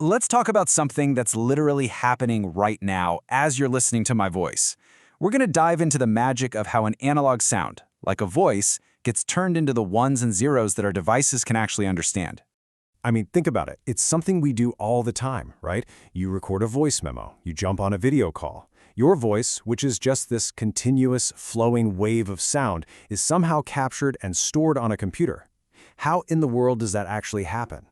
Let's talk about something that's literally happening right now as you're listening to my voice. We're going to dive into the magic of how an analog sound, like a voice, gets turned into the ones and zeros that our devices can actually understand. I mean, think about it. It's something we do all the time, right? You record a voice memo, you jump on a video call. Your voice, which is just this continuous, flowing wave of sound, is somehow captured and stored on a computer. How in the world does that actually happen?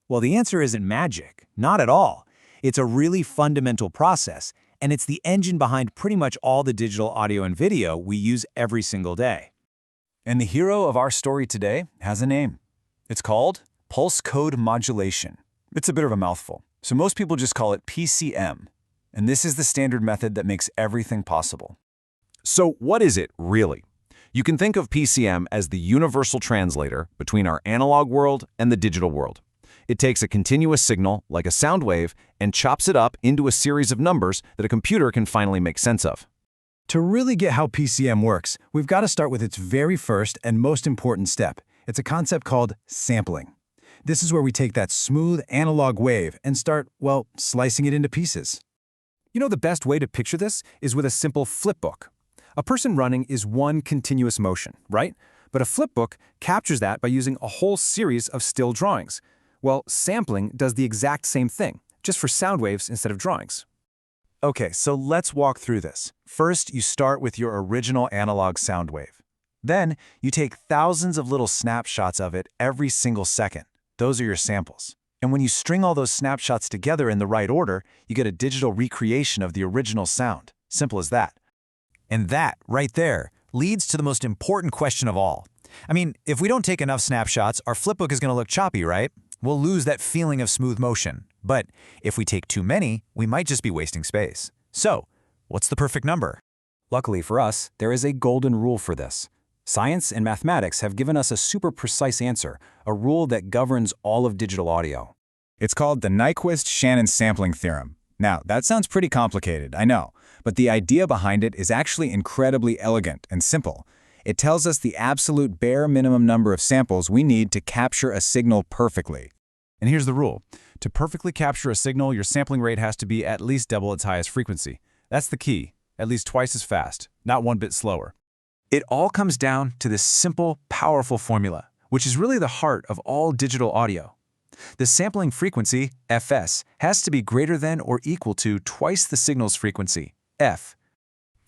Well, the answer isn't magic. Not at all. It's a really fundamental process, and it's the engine behind pretty much all the digital audio and video we use every single day. And the hero of our story today has a name. It's called pulse code modulation. It's a bit of a mouthful, so most people just call it PCM. And this is the standard method that makes everything possible. So what is it, really? You can think of PCM as the universal translator between our analog world and the digital world. It takes a continuous signal, like a sound wave, and chops it up into a series of numbers that a computer can finally make sense of. To really get how PCM works, we've got to start with its very first and most important step. It's a concept called sampling. This is where we take that smooth analog wave and start, well, slicing it into pieces. You know, the best way to picture this is with a simple flipbook. A person running is one continuous motion, right? But a flipbook captures that by using a whole series of still drawings. Well, sampling does the exact same thing, just for sound waves instead of drawings. Okay, so let's walk through this. First, you start with your original analog sound wave. Then, you take thousands of little snapshots of it every single second. Those are your samples. And when you string all those snapshots together in the right order, you get a digital recreation of the original sound. Simple as that. And that, right there, leads to the most important question of all. I mean, if we don't take enough snapshots, our flipbook is going to look choppy, right? We'll lose that feeling of smooth motion. But if we take too many, we might just be wasting space. So, what's the perfect number? Luckily for us, there is a golden rule for this. Science and mathematics have given us a super precise answer, a rule that governs all of digital audio. It's called the Nyquist-Shannon sampling theorem. Now, that sounds pretty complicated, I know, but the idea behind it is actually incredibly elegant and simple. It tells us the absolute bare minimum number of samples we need to capture a signal perfectly. And here's the rule. To perfectly capture a signal, your sampling rate has to be at least double its highest frequency. That's the key, at least twice as fast, not one bit slower. It all comes down to this simple, powerful formula, which is really the heart of all digital audio. The sampling frequency, fs, has to be greater than or equal to twice the signal's frequency, f.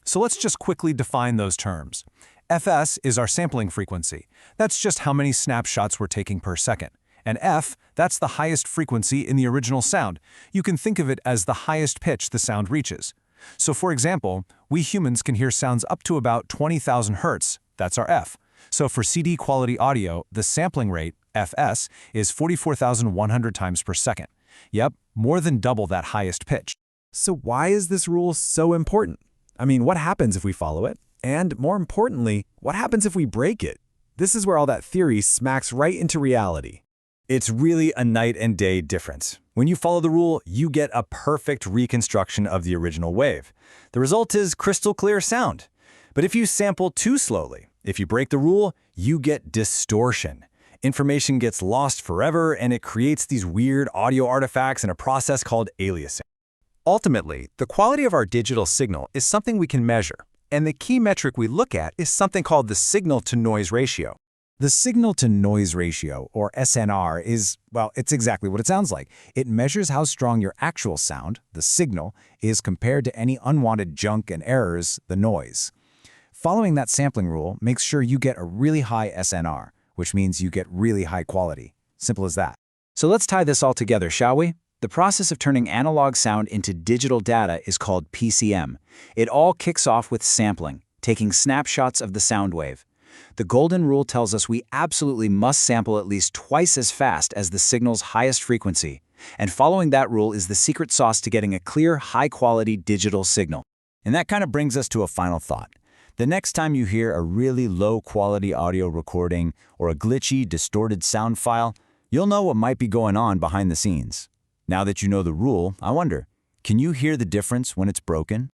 So let's just quickly define those terms. Fs is our sampling frequency. That's just how many snapshots we're taking per second. And f, that's the highest frequency in the original sound. You can think of it as the highest pitch the sound reaches. So for example, we humans can hear sounds up to about 20,000 hertz. That's our f. So for CD quality audio, the sampling rate, fs, is 44,100 times per second. Yep, more than double that highest pitch. So why is this rule so important? I mean, what happens if we follow it? And more importantly, what happens if we break it? This is where all that theory smacks right into reality. It's really a night and day difference. When you follow the rule, you get a perfect reconstruction of the original wave. The result is crystal clear sound. But if you sample too slowly, if you break the rule, you get distortion. Information gets lost forever, and it creates these weird audio artifacts in a process called aliasing. Ultimately, the quality of our digital signal is something we can measure, and the key metric we look at is something called the signal-to-noise ratio. The signal-to-noise ratio, or SNR, is, well, it's exactly what it sounds like. It measures how strong your actual sound, the signal, is compared to any unwanted junk and errors, the noise. Following that sampling rule makes sure you get a really high SNR, which means you get really high quality. Simple as that. So let's tie this all together, shall we? The process of turning analog sound into digital data is called PCM. It all kicks off with sampling, taking snapshots of the sound wave. The golden rule tells us we absolutely must sample at least twice as fast as the signal's highest frequency. And following that rule is the secret sauce to getting a clear, high-quality digital signal. And that kind of brings us to a final thought. The next time you hear a really low-quality audio recording or a glitchy, distorted sound file, you'll know what might be going on behind the scenes. Now that you know the rule, I wonder, can you hear the difference when it's broken?